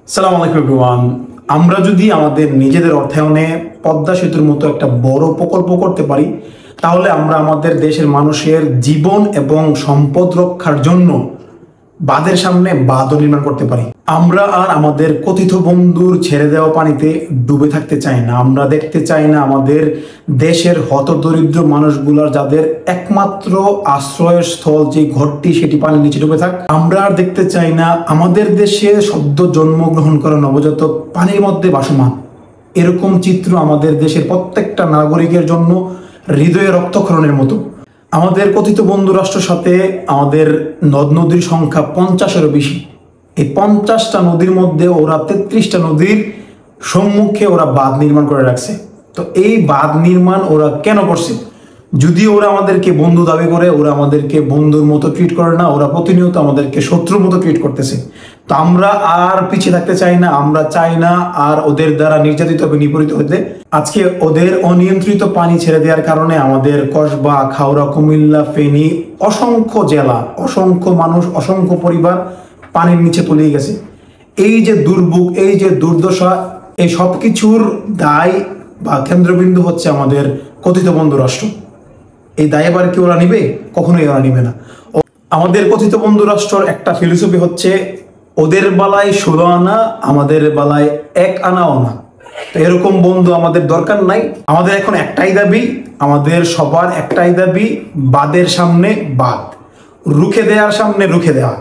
সালাম আলাইকুম এভরিওয়ান। আমরা যদি আমাদের নিজেদের অর্থায়নে পদ্মা সেতুর মতো একটা বড় প্রকল্প করতে পারি, তাহলে আমরা আমাদের দেশের মানুষের জীবন এবং সম্পদ রক্ষার জন্য বাঁধের সামনে বাঁধও নির্মাণ করতে পারি। আমরা আর আমাদের কথিত বন্ধুর ছেড়ে দেওয়া পানিতে ডুবে থাকতে চাই না। আমরা দেখতে চাই না আমাদের দেশের হতদরিদ্র মানুষগুলোর যাদের একমাত্র আশ্রয়স্থল যে ঘরটি সেটি পানির নিচে ডুবে থাক। আমরা আর দেখতে চাই না আমাদের দেশে সদ্য জন্মগ্রহণ করা নবজাতক পানির মধ্যে ভাসমান। এরকম চিত্র আমাদের দেশের প্রত্যেকটা নাগরিকের জন্য হৃদয়ে রক্তক্ষরণের মতো। আমাদের কথিত বন্ধু রাষ্ট্রের সাথে আমাদের নদ নদীর সংখ্যা 50-এরও বেশি। এই 50টা নদীর মধ্যে ওরা 33টা নদীর সম্মুখে ওরা বাঁধ নির্মাণ করে রাখছে। তো এই বাঁধ নির্মাণ ওরা কেন করছে? যদিও ওরা আমাদেরকে বন্ধু দাবি করে, ওরা আমাদেরকে বন্ধুর মতো ট্রিট করে না, ওরা প্রতিনিয়ত আমাদেরকে শত্রুর মতো ট্রিট করতেছে। তো আমরা আর পিছিয়ে থাকতে চাই না। আমরা চাই না আর ওদের দ্বারা নির্যাতিত হবে, নিপীড়িত হতে। আজকে ওদের অনিয়ন্ত্রিত পানি ছেড়ে দেওয়ার কারণে আমাদের কসবা, খাউড়া, কুমিল্লা, ফেনী, অসংখ্য জেলা, অসংখ্য মানুষ, অসংখ্য পরিবার পানির নিচে তলিয়ে গেছে। এই যে দুর্ভোগ, এই যে দুর্দশা, এই সব কিছুর দায় বা কেন্দ্রবিন্দু হচ্ছে আমাদের কথিত বন্ধু রাষ্ট্র। এই দায়ভার কি ওরা নিবে? কখনোই ওরা নিবে না। আমাদের কথিত বন্ধু রাষ্ট্রের একটা ফিলোসফি হচ্ছে ওদের বেলায় 16 আনা, আমাদের বেলায় 1 আনাও না। তো এরকম বন্ধু আমাদের দরকার নাই। আমাদের এখন একটাই দাবি, আমাদের সবার একটাই দাবি, বাঁধের সামনে বাঁধ, রুখে দেওয়ার সামনে রুখে দেওয়া।